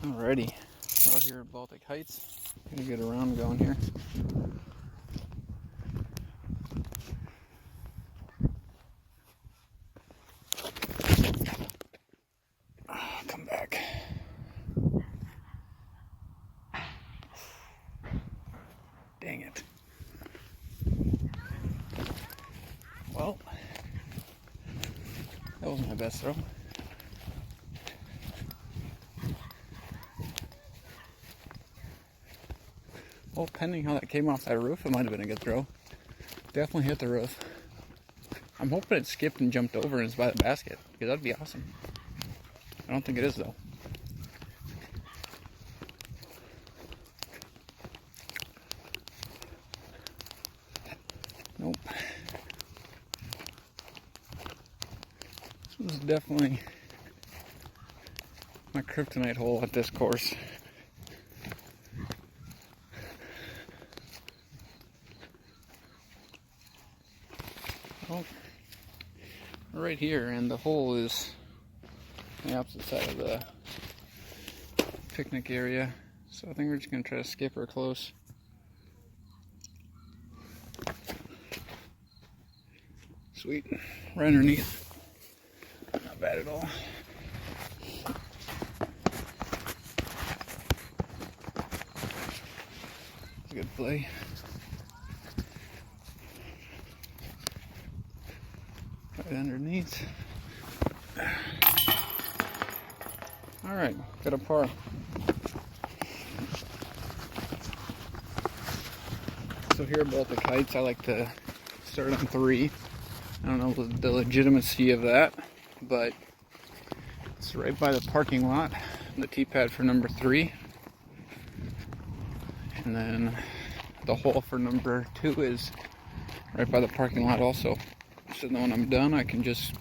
Alrighty, we're out here at Baltic Heights. Gonna get a round going here. Come back. Dang it. Well, that wasn't my best throw. Well, depending how that came off that roof, it might have been a good throw. Definitely hit the roof. I'm hoping it skipped and jumped over and is by the basket, because that'd be awesome. I don't think it is, though. Nope. This was definitely my kryptonite hole at this course. Well, right here, and the hole is on the opposite side of the picnic area, so I think we're just going to try to skip her close. Sweet, right underneath. Not bad at all. Good play. Right underneath. Alright, got a par. So here at Baltic Heights, I like to start on 3. I don't know the legitimacy of that, but it's right by the parking lot, the tee pad for number 3. And then the hole for number 2 is right by the parking lot also. So then when I'm done, I can just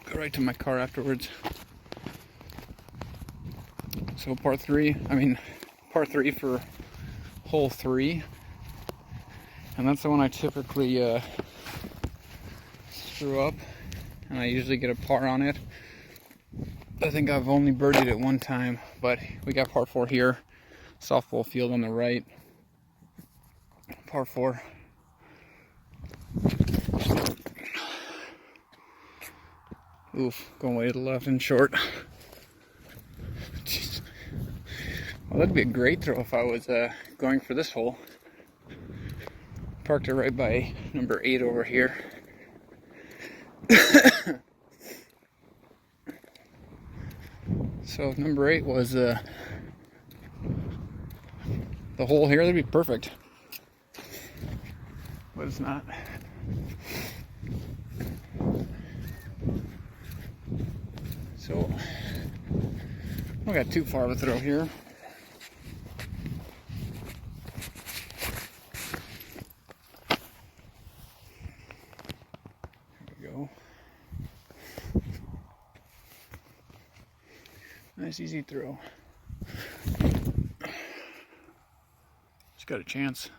go right to my car afterwards. So par 3 for hole 3. And that's the one I typically screw up. And I usually get a par on it. I think I've only birdied it one time, but we got par 4 here. Softball field on the right. Par 4. Oof, going way to the left and short. Jeez. Well, that'd be a great throw if I was going for this hole. Parked it right by number 8 over here. So if number 8 was the hole here, that'd be perfect. But it's not. So, we got too far of a throw here. There we go. Nice easy throw. Just got a chance.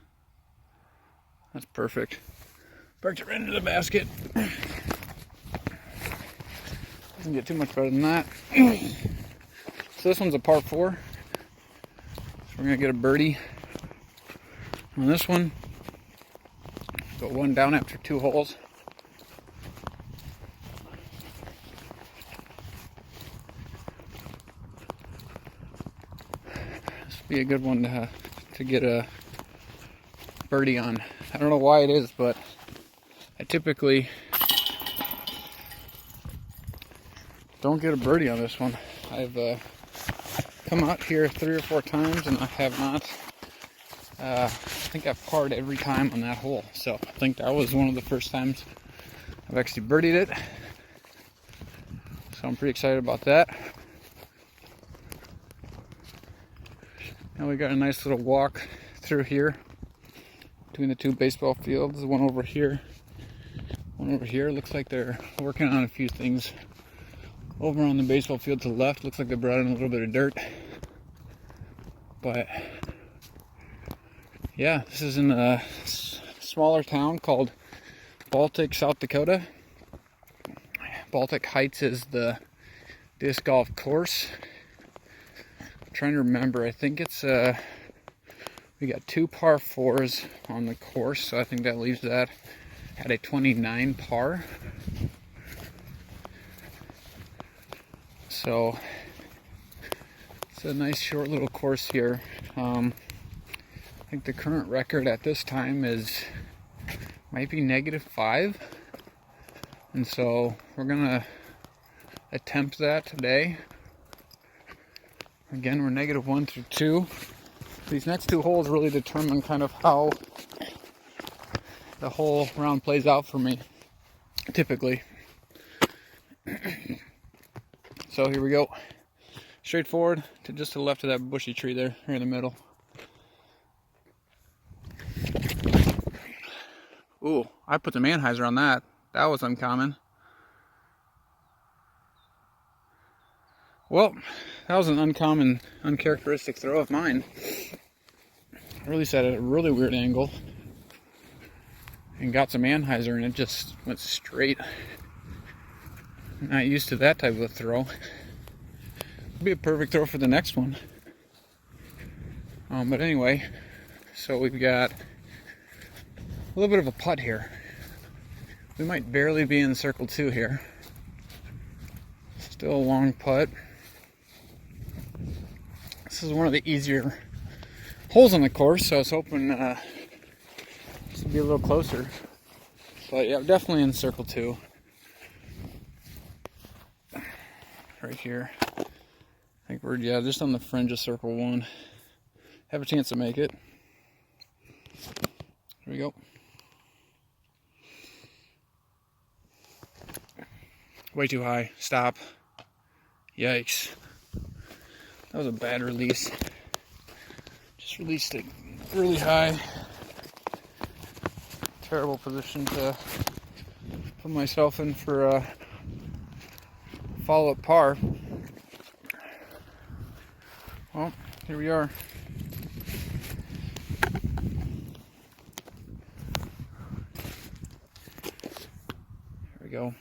That's perfect. Parked it right into the basket. Doesn't get too much better than that. So this one's a par 4. So we're gonna get a birdie on this one. Go 1 down after 2 holes. This would be a good one to get a birdie on. I don't know why it is, but I typically don't get a birdie on this one. I've come out here 3 or 4 times and I have not. I think I've parred every time on that hole. So I think that was one of the first times I've actually birdied it. So I'm pretty excited about that. Now we got a nice little walk through here between the 2 baseball fields. One over here, one over here. Looks like they're working on a few things. Over on the baseball field to the left, looks like they brought in a little bit of dirt. But yeah, this is in a smaller town called Baltic, South Dakota. Baltic Heights is the disc golf course. trying to remember. I think it's we got 2 par 4s on the course, so I think that leaves that at a 29 par. So it's a nice short little course here. I think the current record at this time might be -5, and so we're gonna attempt that today. Again, we're -1 through 2. These next 2 holes really determine kind of how the whole round plays out for me, typically. So here we go. Straight forward to just to the left of that bushy tree there, here in the middle. Ooh, I put the Manheiser on that. That was uncommon. Well, that was an uncommon, uncharacteristic throw of mine. I really set at a really weird angle and got some Manheiser, and it just went straight. Not used to that type of a throw. It'd be a perfect throw for the next one. But anyway, so we've got a little bit of a putt here. We might barely be in circle 2 here. Still a long putt. This is one of the easier holes on the course, so I was hoping this would be a little closer. But yeah, definitely in circle 2. Right here. I think we're, yeah, just on the fringe of circle 1. Have a chance to make it. Here we go. Way too high. Stop. Yikes. That was a bad release. Just released it really high. Terrible position to put myself in for a follow-up par. Well, here we are. Here we go.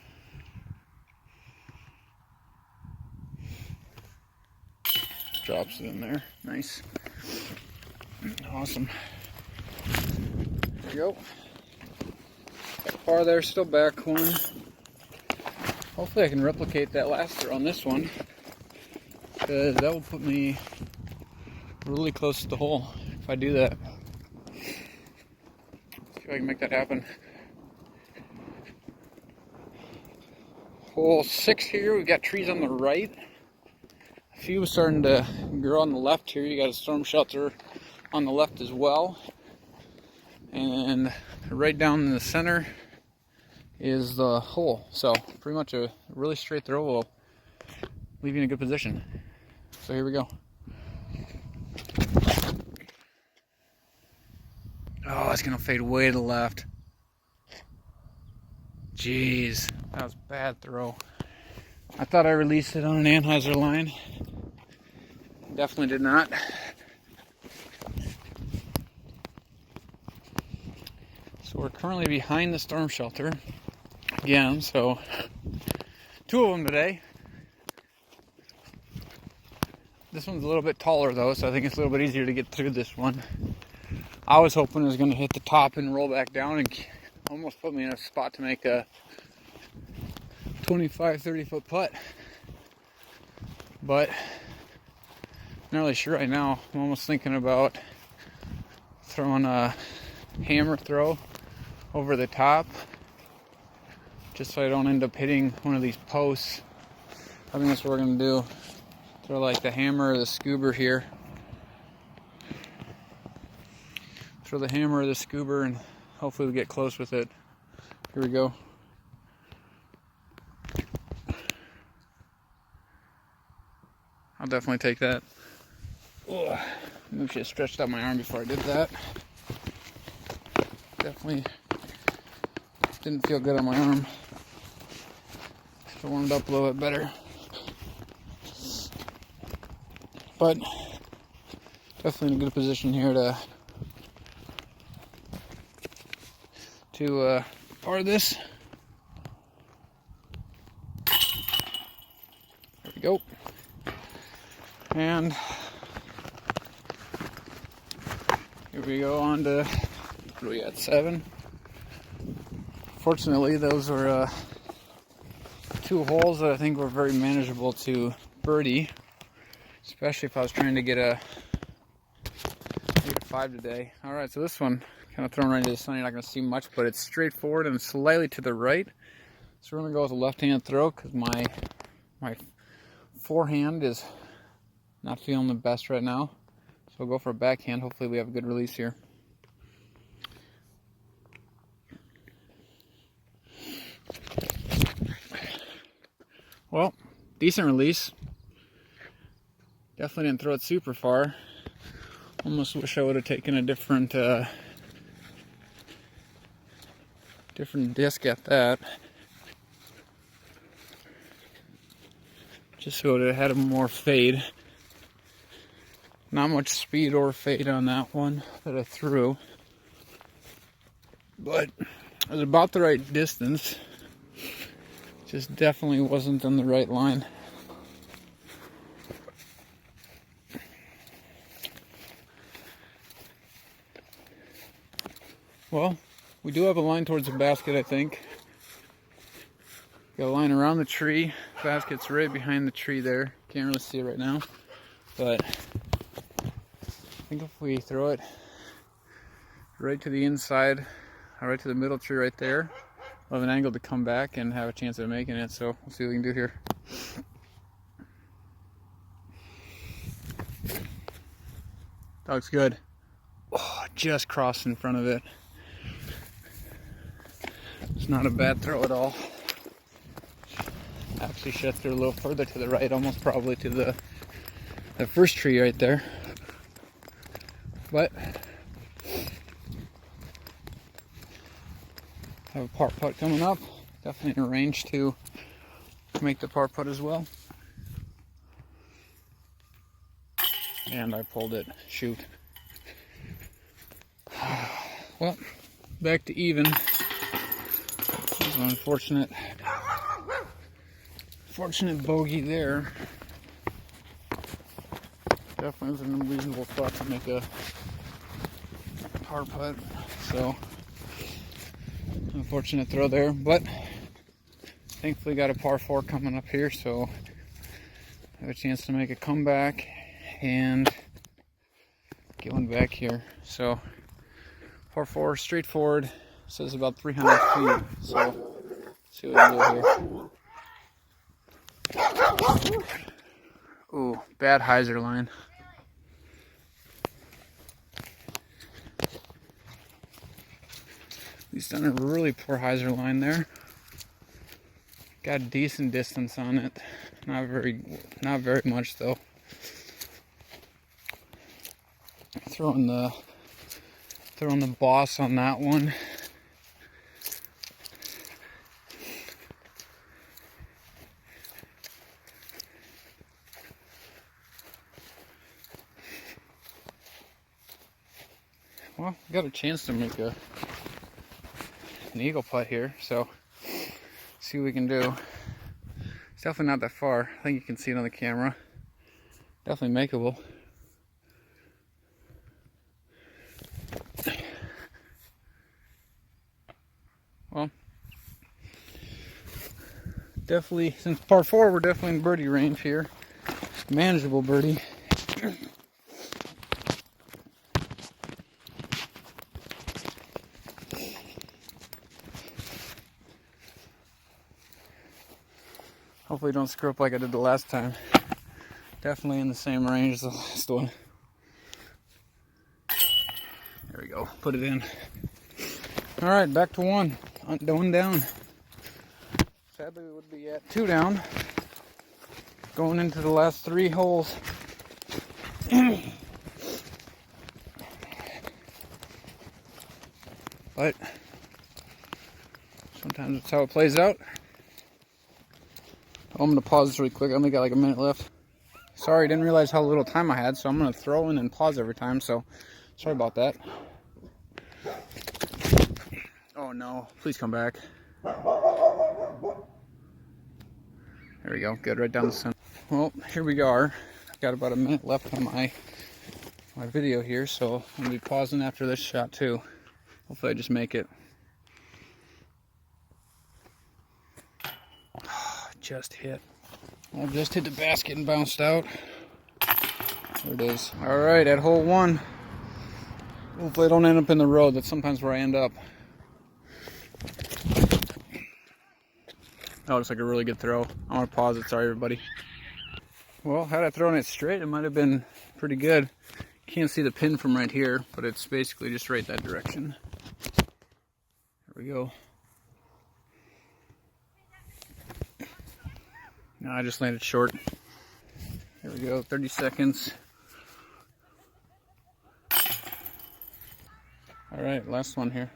Drops it in there. Nice. Awesome. There we go. Got par there, still back 1. Hopefully I can replicate that last throw on this one, because that will put me really close to the hole if I do that. See if I can make that happen. Hole 6 here, we've got trees on the right. A few starting to grow on the left here. You got a storm shelter on the left as well. And right down in the center is the hole. So pretty much a really straight throw will leave you in a good position. So here we go. Oh, it's gonna fade way to the left. Jeez, that was a bad throw. I thought I released it on an Anheuser line. Definitely did not. So we're currently behind the storm shelter again, so 2 of them today. This one's a little bit taller though, so I think it's a little bit easier to get through this one. I was hoping it was going to hit the top and roll back down and almost put me in a spot to make a 25-30 foot putt, but not really sure right now. I'm almost thinking about throwing a hammer throw over the top, just so I don't end up hitting one of these posts. I think that's what we're gonna do. Throw like the hammer or the scuba here. Throw the hammer or the scuba and hopefully we get close with it. Here we go. I'll definitely take that. Ugh. Maybe I should have stretched out my arm before I did that. Definitely didn't feel good on my arm. Should have warmed up a little bit better. But definitely in a good position here to par this. There we go. And Here we go on to, what are we at, 7? Fortunately, those were 2 holes that I think were very manageable to birdie, especially if I was trying to get a 5 today. All right, so this one kind of thrown right into the sun. You're not going to see much, but it's straightforward and slightly to the right. So we're going to go with a left-hand throw because my forehand is not feeling the best right now. So we'll go for a backhand. Hopefully we have a good release here. Well, decent release. Definitely didn't throw it super far. Almost wish I would have taken a different disc at that. Just so it would have had a more fade. Not much speed or fade on that one that I threw. But it was about the right distance. Just definitely wasn't on the right line. Well, we do have a line towards the basket, I think. Got a line around the tree. Basket's right behind the tree there. Can't really see it right now. But I think if we throw it right to the inside, or right to the middle tree right there, we'll have an angle to come back and have a chance of making it. So we'll see what we can do here. That looks good. Oh, just crossed in front of it. It's not a bad throw at all. Actually should have threw a little further to the right, almost probably to the first tree right there. But have a par putt coming up. Definitely in range to make the par putt as well. And I pulled it. Shoot. Well, back to even. This is an unfortunate bogey there. Definitely was an unreasonable spot to make a par putt. So, unfortunate throw there, but thankfully got a par 4 coming up here, so I have a chance to make a comeback and get one back here. So, par 4, straightforward. Says about 300 feet. So, let's see what we do here. Ooh, bad hyzer line. He's done a really poor hyzer line there. Got a decent distance on it. Not very much though. Throwing the boss on that one. Well, got a chance to make an eagle putt here, so see what we can do. It's definitely not that far. I think you can see it on the camera. Definitely makeable. Well, definitely, since par 4, we're definitely in birdie range here. Manageable birdie. Hopefully don't screw up like I did the last time. Definitely in the same range as the last one. There we go, put it in. All right, back to one down. Sadly, we would be at 2 down. Going into the last 3 holes. But sometimes that's how it plays out. I'm going to pause this really quick. I only got like a minute left. Sorry, didn't realize how little time I had, so I'm going to throw in and pause every time, so sorry about that. Oh no, please come back. There we go, good, right down the center. Well, here we are. I've got about a minute left on my my video here, so I'm gonna be pausing after this shot too. Hopefully I just make it. Just hit. I just hit the basket and bounced out. There it is. All right, at hole 1. Hopefully I don't end up in the road. That's sometimes where I end up. That looks like a really good throw. I want to pause it. Sorry, everybody. Well, had I thrown it straight, it might have been pretty good. Can't see the pin from right here, but it's basically just right that direction. There we go. No, I just landed short. There we go, 30 seconds. All right, last one here.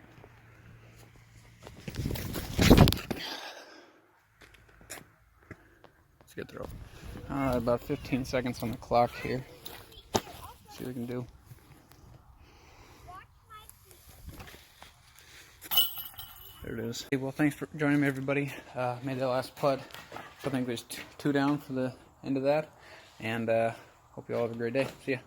It's a good throw. All right, about 15 seconds on the clock here. See what we can do. There it is. Well, thanks for joining me, everybody. Made that last putt. I think there's 2 down for the end of that. And hope you all have a great day. See ya.